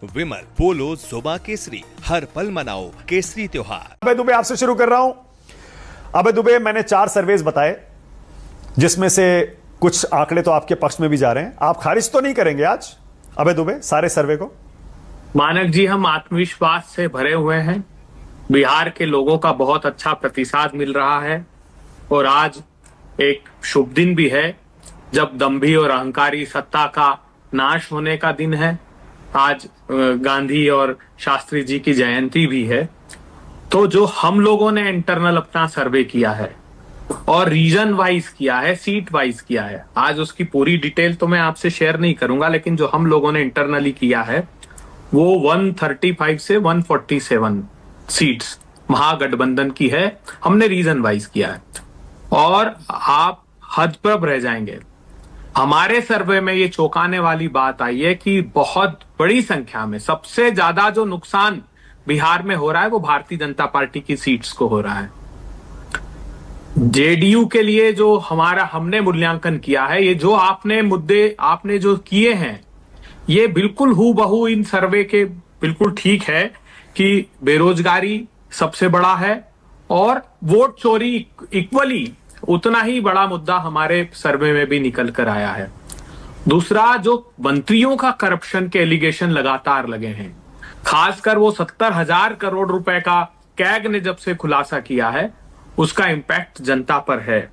विमल पोलो जुबा केसरी, हर पल मनाओ केसरी त्योहार। अबे दुबे, आपसे शुरू कर रहा हूं। अबे दुबे, मैंने 4 सर्वेज बताए जिसमें से कुछ आंकड़े तो आपके पक्ष में भी जा रहे हैं। आप खारिज तो नहीं करेंगे आज अबे दुबे सारे सर्वे को? मानक जी, हम आत्मविश्वास से भरे हुए हैं। बिहार के लोगों का बहुत अच्छा प्रतिसाद मिल रहा है और आज एक शुभ दिन भी है जब दंभी और अहंकारी सत्ता का नाश होने का दिन है। आज गांधी और शास्त्री जी की जयंती भी है। तो जो हम लोगों ने इंटरनल अपना सर्वे किया है और रीजन वाइज किया है, सीट वाइज किया है, आज उसकी पूरी डिटेल तो मैं आपसे शेयर नहीं करूंगा, लेकिन जो हम लोगों ने इंटरनली किया है वो 135 से 147 सीट्स महागठबंधन की है। हमने रीजन वाइज किया है और आप हतप्रभ रह जाएंगे। हमारे सर्वे में ये चौंकाने वाली बात आई है कि बहुत बड़ी संख्या में, सबसे ज्यादा जो नुकसान बिहार में हो रहा है वो भारतीय जनता पार्टी की सीट्स को हो रहा है। जेडीयू के लिए जो हमने मूल्यांकन किया है, ये जो मुद्दे आपने जो किए हैं, ये बिल्कुल हूबहू इन सर्वे के बिल्कुल ठीक है कि बेरोजगारी सबसे बड़ा है और वोट चोरी इक्वली उतना ही बड़ा मुद्दा हमारे सर्वे में भी निकल कर आया है। दूसरा, जो मंत्रियों का करप्शन के एलिगेशन लगातार लगे हैं, खासकर वो 70,000 करोड़ रुपए का कैग ने जब से खुलासा किया है, उसका इंपैक्ट जनता पर है।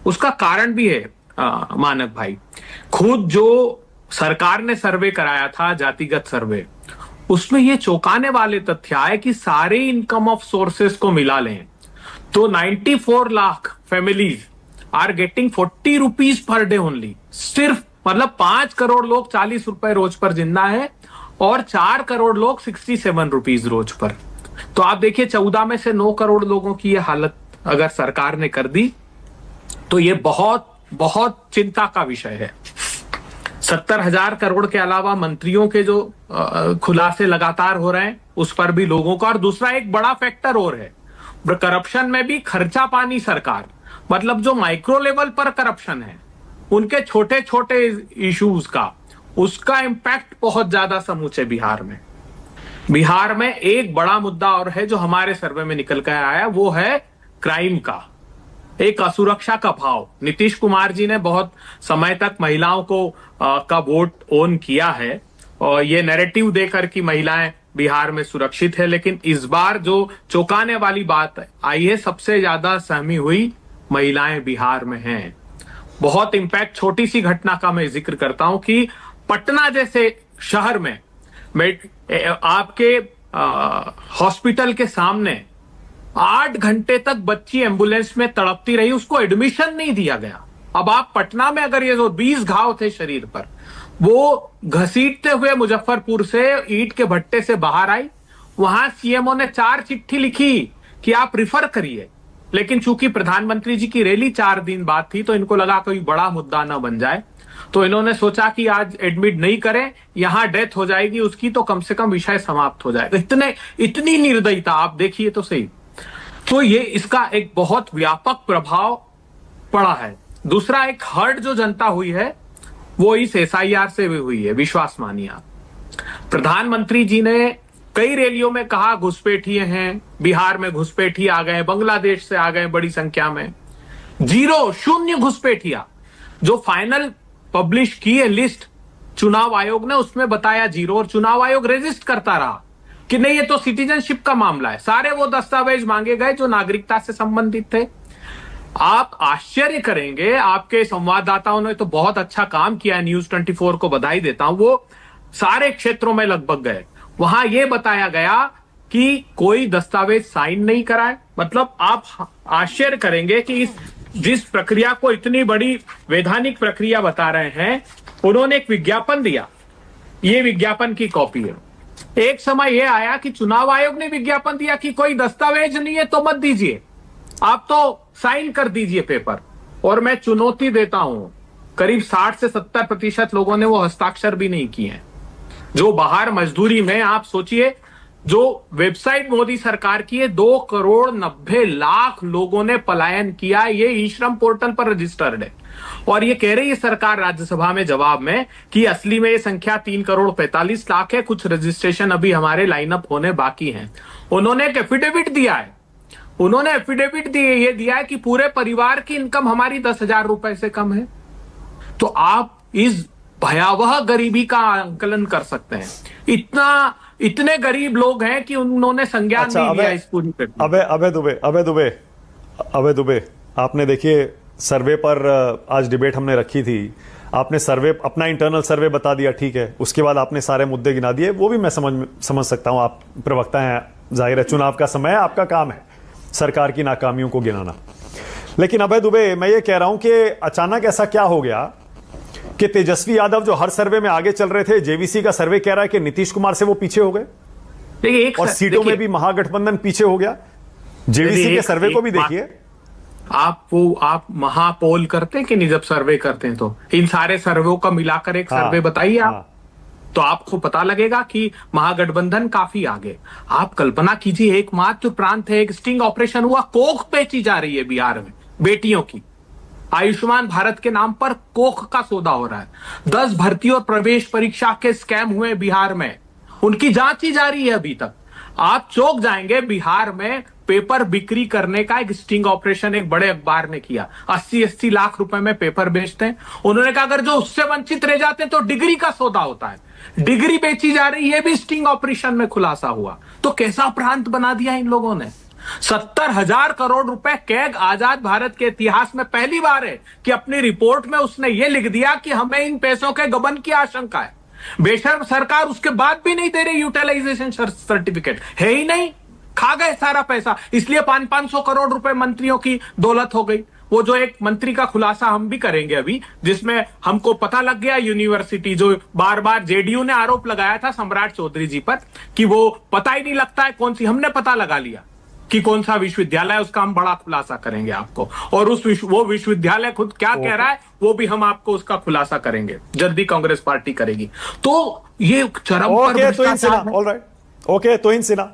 उसका कारण भी है मानक भाई, खुद जो सरकार ने सर्वे कराया था, जातिगत सर्वे, उसमें ये चौंकाने वाले तथ्य आए कि सारे इनकम ऑफ सोर्सेस को मिला लें तो 94 lakh families are getting 40 rupees per day only. सिर्फ मतलब 5 करोड़ लोग 40 रुपए रोज पर जिंदा है और 4 करोड़ लोग 67 रुपीज रोज पर। तो आप देखिए, 14 में से 9 करोड़ लोगों की ये हालत अगर सरकार ने कर दी तो ये बहुत बहुत चिंता का विषय है। 70,000 करोड़ के अलावा मंत्रियों के जो खुलासे लगातार हो रहे हैं उस पर भी लोगों का। और दूसरा एक बड़ा फैक्टर और है, करप्शन में भी खर्चा पानी सरकार, मतलब जो माइक्रो लेवल पर करप्शन है, उनके छोटे छोटे इश्यूज का, उसका इंपैक्ट बहुत ज्यादा समूचे बिहार में। बिहार में एक बड़ा मुद्दा और है जो हमारे सर्वे में निकल कर आया, वो है क्राइम का, एक असुरक्षा का भाव। नीतीश कुमार जी ने बहुत समय तक महिलाओं को का वोट ओन किया है और ये नैरेटिव देकर कि महिलाएं बिहार में सुरक्षित है, लेकिन इस बार जो चौंकाने वाली बात आई है, सबसे ज्यादा सहमी हुई महिलाएं बिहार में हैं। बहुत इंपैक्ट, छोटी सी घटना का मैं जिक्र करता हूं कि पटना जैसे शहर में आपके हॉस्पिटल के सामने 8 घंटे तक बच्ची एम्बुलेंस में तड़पती रही, उसको एडमिशन नहीं दिया गया। अब आप पटना में अगर ये जो 20 घाव थे शरीर पर, वो घसीटते हुए मुजफ्फरपुर से ईंट के भट्टे से बाहर आई। वहां सीएमओ ने 4 चिट्ठी लिखी कि आप रिफर करिए, लेकिन चूंकि प्रधानमंत्री जी की रैली 4 दिन बाद थी तो इनको लगा कोई बड़ा मुद्दा ना बन जाए, तो इन्होंने सोचा कि आज एडमिट नहीं करें, यहां डेथ हो जाएगी उसकी तो कम से कम विषय समाप्त हो जाएगा। इतनी निर्दयता आप देखिए तो सही। तो ये इसका एक बहुत व्यापक प्रभाव पड़ा है। दूसरा, एक हर्ट जो जनता हुई है वो इस एसआईआर से भी हुई है। विश्वास मानिए आप, प्रधानमंत्री जी ने कई रैलियों में कहा घुसपैठिए हैं, बिहार में घुसपैठिए आ गए, बांग्लादेश से आ गए बड़ी संख्या में। 0 घुसपैठिया जो फाइनल पब्लिश की है लिस्ट चुनाव आयोग ने, उसमें बताया 0, और चुनाव आयोग रेजिस्ट करता रहा कि नहीं, ये तो सिटीजनशिप का मामला है। सारे वो दस्तावेज मांगे गए जो नागरिकता से संबंधित थे। आप आश्चर्य करेंगे, आपके संवाददाताओं ने तो बहुत अच्छा काम किया है, न्यूज 24 को बधाई देता हूं, वो सारे क्षेत्रों में लगभग गए। वहां यह बताया गया कि कोई दस्तावेज साइन नहीं कराए। मतलब आप आश्चर्य करेंगे कि जिस प्रक्रिया को इतनी बड़ी वैधानिक प्रक्रिया बता रहे हैं, उन्होंने एक विज्ञापन दिया, ये विज्ञापन की कॉपी है। एक समय यह आया कि चुनाव आयोग ने विज्ञापन दिया कि कोई दस्तावेज नहीं है तो मत दीजिए, आप तो साइन कर दीजिए पेपर। और मैं चुनौती देता हूं, करीब 60 से 70% लोगों ने वो हस्ताक्षर भी नहीं किए हैं। जो बाहर मजदूरी में, आप सोचिए, जो वेबसाइट मोदी सरकार की है, 2,90,00,000 लोगों ने पलायन किया। ये ई श्रम पोर्टल पर रजिस्टर्ड है। और ये कह रही है सरकार राज्यसभा में जवाब में कि असली में ये संख्या 3,45,00,000 है, कुछ रजिस्ट्रेशन अभी हमारे लाइनअप होने बाकी हैं। उन्होंने एक एफिडेविट दिया है, ये दिया है कि पूरे परिवार की इनकम हमारी 10,000 रुपए से कम है। तो आप इस भयावह गरीबी का आंकलन कर सकते हैं। इतने गरीब लोग हैं कि उन्होंने संज्ञान नहीं लिया इस पूरी अबे दुबे, आपने देखिए सर्वे पर आज डिबेट हमने रखी थी, आपने सर्वे अपना इंटरनल सर्वे बता दिया, ठीक है, उसके बाद आपने सारे मुद्दे गिना दिए, वो भी मैं समझ सकता हूं, आप प्रवक्ता हैं, जाहिर है चुनाव का समय है, आपका काम है सरकार की नाकामियों को गिनाना। लेकिन अभय दुबे, मैं ये कह रहा हूं कि अचानक ऐसा क्या हो गया कि तेजस्वी यादव जो हर सर्वे में आगे चल रहे थे, जेवीसी का सर्वे कह रहा है कि नीतीश कुमार से वो पीछे हो गए, और सीटों में भी महागठबंधन पीछे हो गया। जेवीसी के सर्वे को भी देखिए। आप महापोल करते हैं कि नहीं, जब सर्वे करते हैं तो इन सारे सर्वे का मिलाकर एक सर्वे बताइए आप, तो आपको पता लगेगा कि महागठबंधन काफी आगे। आप कल्पना कीजिए, एकमात्र प्रांत है, एक स्टिंग ऑपरेशन हुआ, कोख बेची जा रही है बिहार में बेटियों की, आयुष्मान भारत के नाम पर कोख का सौदा हो रहा है। 10 भर्ती और प्रवेश परीक्षा के स्कैम हुए बिहार में, उनकी जांच ही जारी है अभी तक। आप चौंक जाएंगे, बिहार में पेपर बिक्री करने का एक स्टिंग ऑपरेशन एक बड़े अखबार ने किया। 80-80 लाख रुपए में पेपर बेचते हैं। उन्होंने कहा अगर जो उससे वंचित रह जाते हैं तो डिग्री का सौदा होता है, डिग्री बेची जा रही है, भी स्टिंग ऑपरेशन में खुलासा हुआ। तो कैसा प्रांत बना दिया इन लोगों ने। 70,000 करोड़ रुपए कैग आजाद भारत के इतिहास में पहली बार है कि अपनी रिपोर्ट में उसने ये लिख दिया कि हमें इन पैसों के गबन की आशंका है। बेशर्म सरकार उसके बाद भी नहीं दे रही, यूटिलाइजेशन सर्टिफिकेट है ही नहीं, खा गए सारा पैसा। इसलिए 500 करोड़ रुपए मंत्रियों की दौलत हो गई। वो जो एक मंत्री का खुलासा हम भी करेंगे अभी, जिसमें हमको पता लग गया यूनिवर्सिटी, जो बार बार जेडीयू ने आरोप लगाया था सम्राट चौधरी जी पर कि वो पता ही नहीं लगता है कौन सी, हमने पता लगा लिया कि कौन सा विश्वविद्यालय, उसका हम बड़ा खुलासा करेंगे आपको। और वो विश्वविद्यालय खुद क्या कह रहा है वो भी हम आपको उसका खुलासा करेंगे, जल्दी कांग्रेस पार्टी करेगी। तो ये चरम पर भ्रष्टाचार है। ओके, तो इन सिन्हा,